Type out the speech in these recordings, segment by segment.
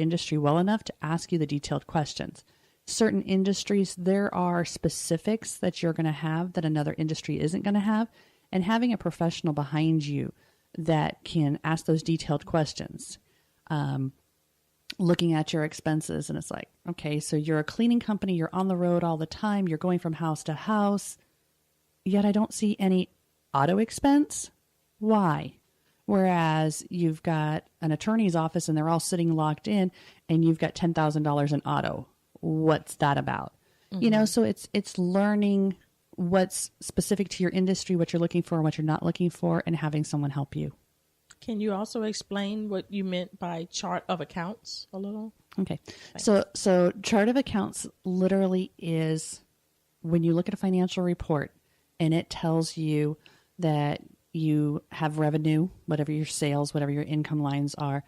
industry well enough to ask you the detailed questions. Certain industries, there are specifics that you're going to have that another industry isn't going to have. And having a professional behind you that can ask those detailed questions, looking at your expenses, and it's like, okay, so you're a cleaning company, you're on the road all the time, you're going from house to house, yet I don't see any auto expense. Why? Whereas you've got an attorney's office and they're all sitting locked in and you've got $10,000 in auto. What's that about? Mm-hmm. So it's learning what's specific to your industry, what you're looking for and what you're not looking for, and having someone help you. Can you also explain what you meant by chart of accounts a little? Okay. Thanks. So chart of accounts literally is when you look at a financial report and it tells you that you have revenue, whatever your sales, whatever your income lines are,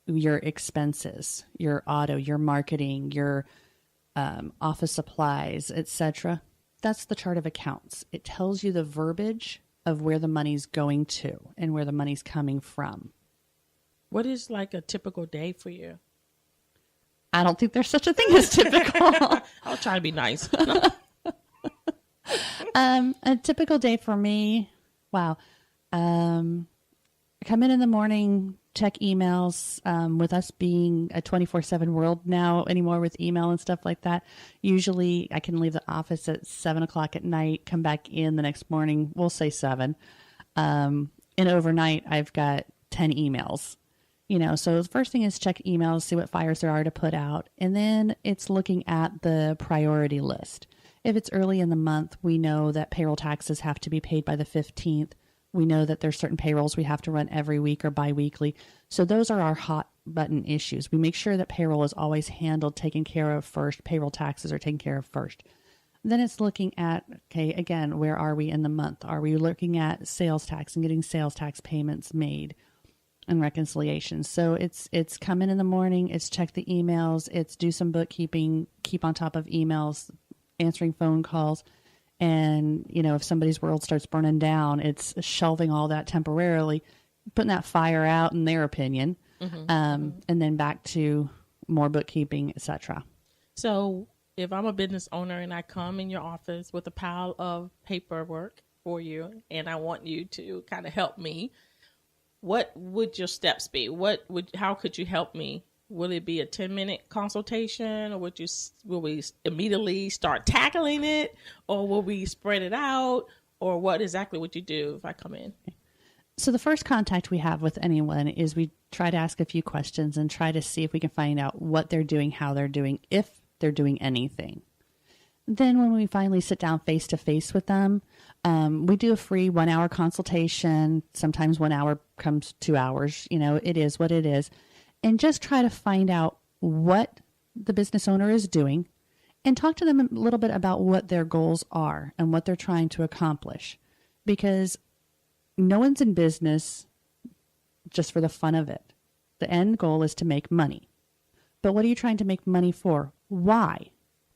your expenses, your auto, your marketing, your office supplies, etc. That's the chart of accounts. It tells you the verbiage of where the money's going to and where the money's coming from. What is like a typical day for you? I don't think there's such a thing as typical. I'll try to be nice. A typical day for me, wow. Come in the morning, check emails, with us being a 24/7 world now anymore with email and stuff like that. Usually I can leave the office at 7:00 at night, come back in the next morning, we'll say 7. And overnight I've got 10 emails, so the first thing is check emails, see what fires there are to put out. And then it's looking at the priority list. If it's early in the month, we know that payroll taxes have to be paid by the 15th. We know that there's certain payrolls we have to run every week or biweekly. So those are our hot button issues. We make sure that payroll is always handled, taken care of first. Payroll taxes are taken care of first. Then it's looking at, okay, again, where are we in the month? Are we looking at sales tax and getting sales tax payments made and reconciliation? So it's come in the morning, it's check the emails, it's do some bookkeeping, keep on top of emails, answering phone calls. And, if somebody's world starts burning down, it's shelving all that temporarily, putting that fire out in their opinion, and then back to more bookkeeping, etc. So if I'm a business owner and I come in your office with a pile of paperwork for you and I want you to kind of help me, what would your steps be? How could you help me? Will it be a 10-minute consultation, or will we immediately start tackling it, or will we spread it out, or what exactly would you do if I come in? So the first contact we have with anyone is we try to ask a few questions and try to see if we can find out what they're doing, how they're doing, if they're doing anything. Then when we finally sit down face to face with them, we do a free 1-hour consultation. Sometimes 1 hour comes 2 hours. It is what it is. And just try to find out what the business owner is doing and talk to them a little bit about what their goals are and what they're trying to accomplish. Because no one's in business just for the fun of it. The end goal is to make money. But what are you trying to make money for? Why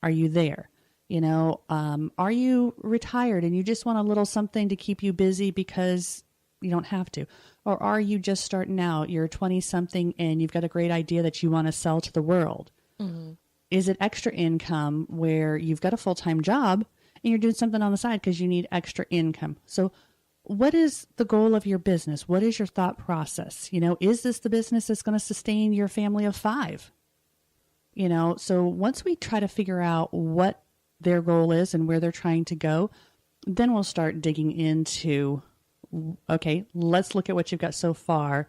are you there? Are you retired and you just want a little something to keep you busy because you don't have to? Or are you just starting out, you're 20-something and you've got a great idea that you want to sell to the world? Mm-hmm. Is it extra income where you've got a full-time job and you're doing something on the side because you need extra income? So what is the goal of your business? What is your thought process? Is this the business that's going to sustain your family of 5? So once we try to figure out what their goal is and where they're trying to go, then we'll start digging into, okay, let's look at what you've got so far.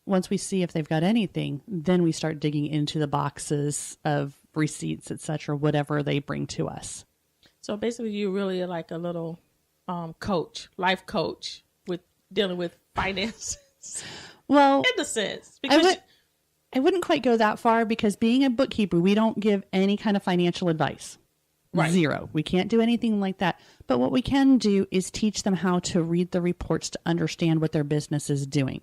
Once we see if they've got anything, then we start digging into the boxes of receipts, etc., whatever they bring to us. So basically, you really are like a little life coach with dealing with finances. Well, in a sense, because I wouldn't quite go that far, because being a bookkeeper, we don't give any kind of financial advice. Right. 0. We can't do anything like that. But what we can do is teach them how to read the reports to understand what their business is doing.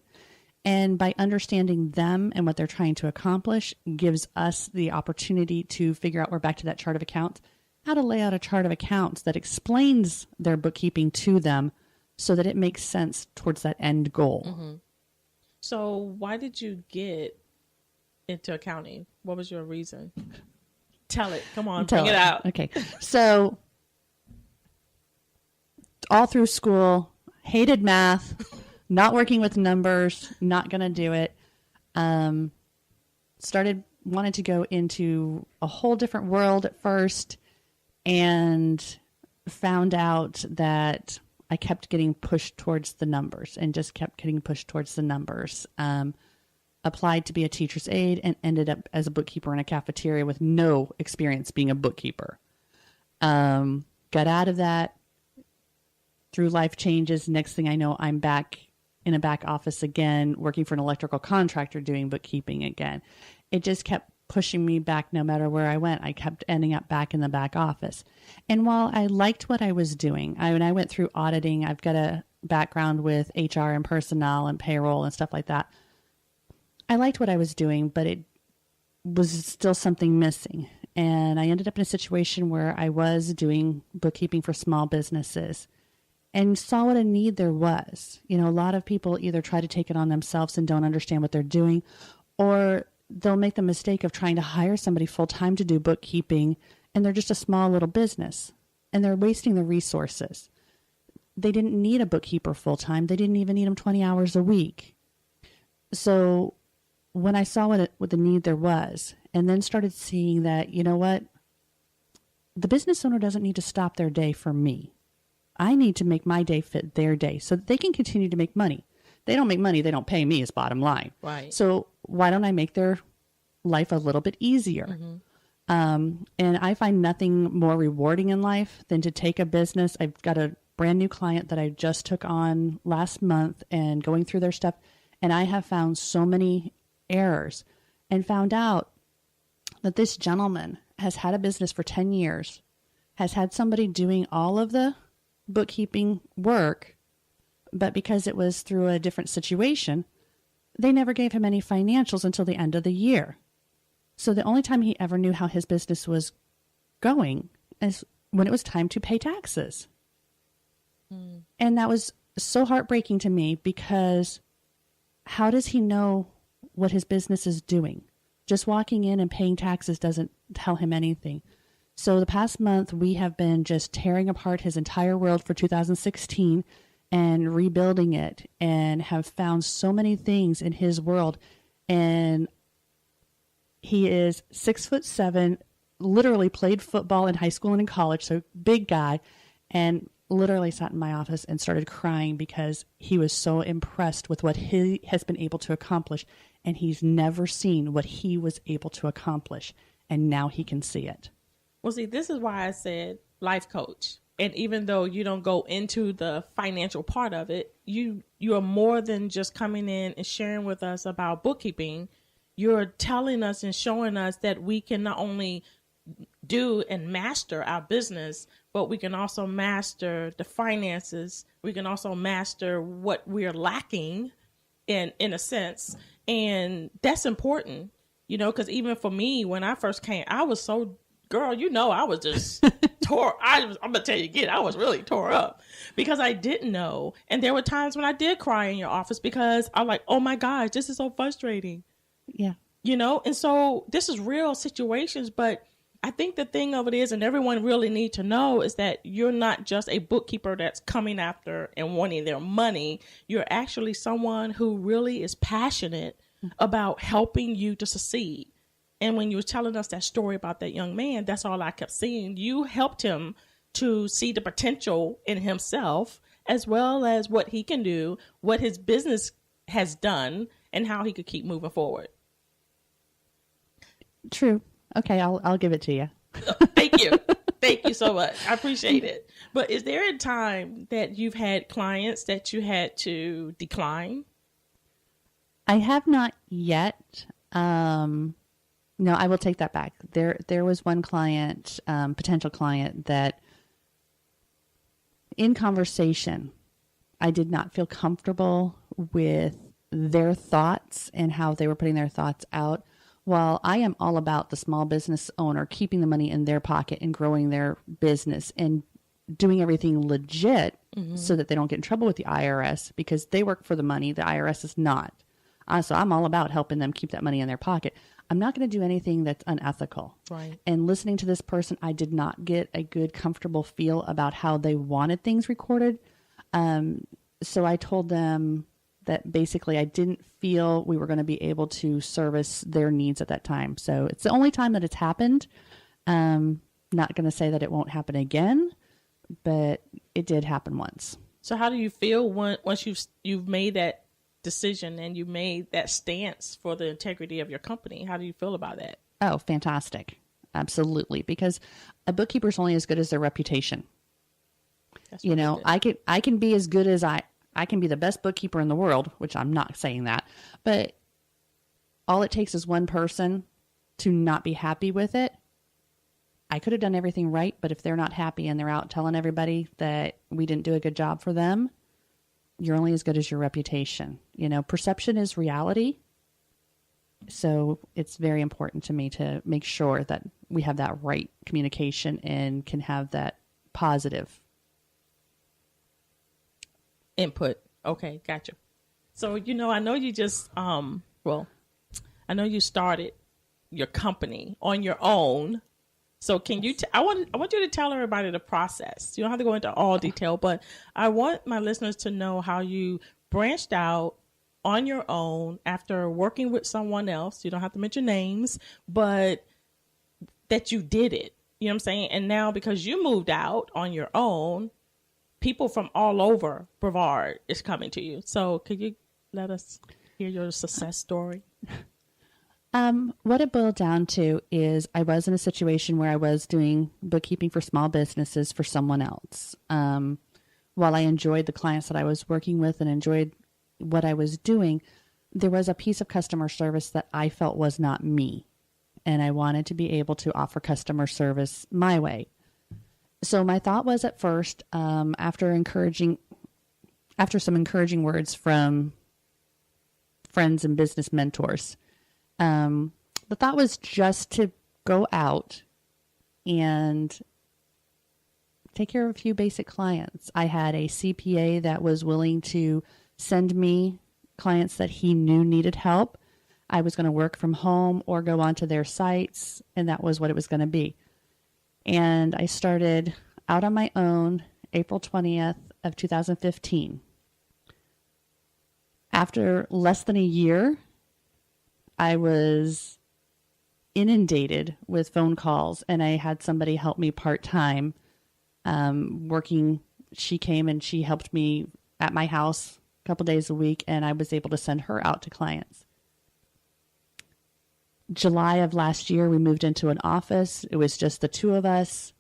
And by understanding them and what they're trying to accomplish gives us the opportunity to figure out, we're back to that chart of accounts, how to lay out a chart of accounts that explains their bookkeeping to them so that it makes sense towards that end goal. Mm-hmm. So why did you get into accounting? What was your reason? Tell it. Come on, Tell bring it out. Okay. So all through school, hated math, not working with numbers, not going to do it. Wanted to go into a whole different world at first, and found out that I kept getting pushed towards the numbers and just kept getting pushed towards the numbers. Applied to be a teacher's aide and ended up as a bookkeeper in a cafeteria with no experience being a bookkeeper. Got out of that through life changes. Next thing I know, I'm back in a back office again, working for an electrical contractor doing bookkeeping again. It just kept pushing me back no matter where I went. I kept ending up back in the back office. And while I liked what I was doing, when I went through auditing, I've got a background with HR and personnel and payroll and stuff like that. I liked what I was doing, but it was still something missing. And I ended up in a situation where I was doing bookkeeping for small businesses and saw what a need there was. You know, a lot of people either try to take it on themselves and don't understand what they're doing, or they'll make the mistake of trying to hire somebody full-time to do bookkeeping, and they're just a small little business, and they're wasting the resources. They didn't need a bookkeeper full-time. They didn't even need them 20 hours a week. So when I saw what the need there was, and then started seeing that, you know what, the business owner doesn't need to stop their day for me. I need to make my day fit their day so that they can continue to make money. They don't make money, they don't pay me, is bottom line. Right. So why don't I make their life a little bit easier? And I find nothing more rewarding in life than to take a business. I've got a brand new client that I just took on last month and going through their stuff. And I have found so many errors and found out that this gentleman has had a business for 10 years, has had somebody doing all of the bookkeeping work, but because it was through a different situation, they never gave him any financials until the end of the year. So the only time he ever knew how his business was going is when it was time to pay taxes. And that was so heartbreaking to me, because how does he know what his business is doing? Just walking in and paying taxes doesn't tell him anything. So the past month, we have been just tearing apart his entire world for 2016 and rebuilding it, and have found so many things in his world. And he is 6'7", literally played football in high school and in college, so big guy, and literally sat in my office and started crying because he was so impressed with what he has been able to accomplish, and he's never seen what he was able to accomplish, and now he can see it. Well, see, this is why I said life coach. And even though you don't go into the financial part of it, you are more than just coming in and sharing with us about bookkeeping. You're telling us and showing us that we can not only do and master our business, but we can also master the finances. We can also master what we're lacking in a sense. And that's important, you know, because even for me, when I first came, I was so, girl, you know, I was just I'm going to tell you again, I was really tore up because I didn't know. And there were times when I did cry in your office because I'm like, oh my gosh, this is so frustrating. Yeah. You know, and so this is real situations, but I think the thing of it is, and everyone really need to know, is that you're not just a bookkeeper that's coming after and wanting their money. You're actually someone who really is passionate about helping you to succeed. And when you were telling us that story about that young man, that's all I kept seeing. You helped him to see the potential in himself, as well as what he can do, what his business has done, and how he could keep moving forward. True. Okay, I'll give it to you. Thank you. Thank you so much. I appreciate it. But is there a time that you've had clients that you had to decline? I have not yet. No, I will take that back. There was one client, potential client, that in conversation, I did not feel comfortable with their thoughts and how they were putting their thoughts out. While I am all about the small business owner keeping the money in their pocket and growing their business and doing everything legit so that they don't get in trouble with the IRS, because they work for the money, the IRS is not. So I'm all about helping them keep that money in their pocket. I'm not going to do anything that's unethical. Right. And listening to this person, I did not get a good, comfortable feel about how they wanted things recorded. So I told them that basically I didn't feel we were going to be able to service their needs at that time. So it's the only time that it's happened. Not going to say that it won't happen again, but it did happen once. So how do you feel once you've made that decision and you made that stance for the integrity of your company? How do you feel about that? Oh, fantastic. Absolutely. Because a bookkeeper's only as good as their reputation. That's You know, good. I can be as good as I can be the best bookkeeper in the world, which I'm not saying that, but all it takes is one person to not be happy with it. I could have done everything right, but if they're not happy and they're out telling everybody that we didn't do a good job for them, you're only as good as your reputation. You know, perception is reality. So it's very important to me to make sure that we have that right communication and can have that positive Input. Okay, gotcha. So, I know you just, I know you started your company on your own. So can you, I want you to tell everybody the process. You don't have to go into all detail, but I want my listeners to know how you branched out on your own after working with someone else. You don't have to mention names, but that you did it. You know what I'm saying? And now because you moved out on your own, people from all over Brevard is coming to you. So could you let us hear your success story? What it boiled down to is I was in a situation where I was doing bookkeeping for small businesses for someone else. While I enjoyed the clients that I was working with and enjoyed what I was doing, there was a piece of customer service that I felt was not me. And I wanted to be able to offer customer service my way. So my thought was at first, after some encouraging words from friends and business mentors, the thought was just to go out and take care of a few basic clients. I had a CPA that was willing to send me clients that he knew needed help. I was going to work from home or go onto their sites, and that was what it was going to be. And I started out on my own April 20th of 2015. After less than a year, I was inundated with phone calls, and I had somebody help me part-time working. She came and she helped me at my house a couple days a week, and I was able to send her out to clients. July of last year, we moved into an office. It was just the two of us.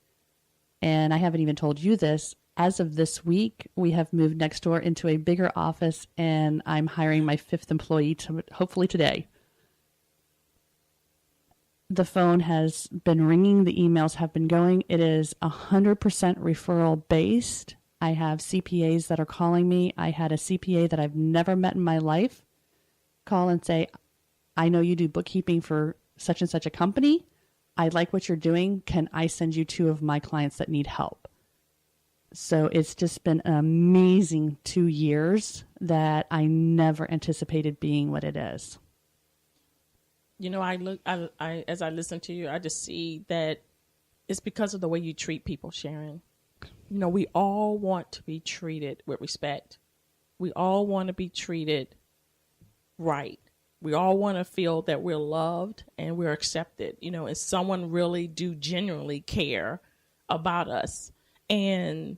And I haven't even told you this. As of this week, we have moved next door into a bigger office, and I'm hiring my 5th employee hopefully today. The phone has been ringing. The emails have been going. It is 100% referral based. I have CPAs that are calling me. I had a CPA that I've never met in my life call and say, I know you do bookkeeping for such and such a company. I like what you're doing. Can I send you 2 of my clients that need help? So it's just been an amazing 2 years that I never anticipated being what it is. I as I listen to you, I just see that it's because of the way you treat people, Sharon. We all want to be treated with respect. We all want to be treated right. We all want to feel that we're loved and we're accepted, and someone really do genuinely care about us. And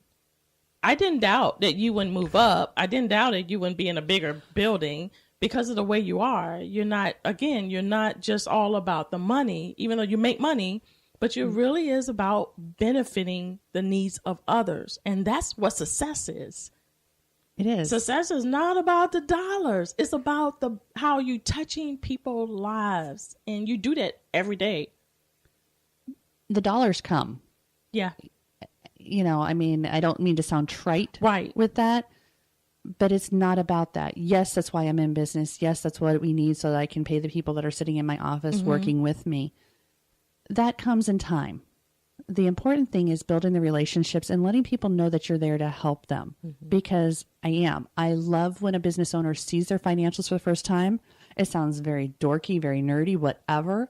I didn't doubt that you wouldn't move up. I didn't doubt that you wouldn't be in a bigger building because of the way you are. You're not just all about the money, even though you make money, but it really is about benefiting the needs of others. And that's what success is. It is. Success is not about the dollars. It's about how you touching people's lives. And you do that every day. The dollars come. Yeah. I don't mean to sound trite right with that, but it's not about that. Yes, that's why I'm in business. Yes, that's what we need so that I can pay the people that are sitting in my office working with me. That comes in time. The important thing is building the relationships and letting people know that you're there to help them because I am. I love when a business owner sees their financials for the first time It sounds very dorky, very nerdy, whatever.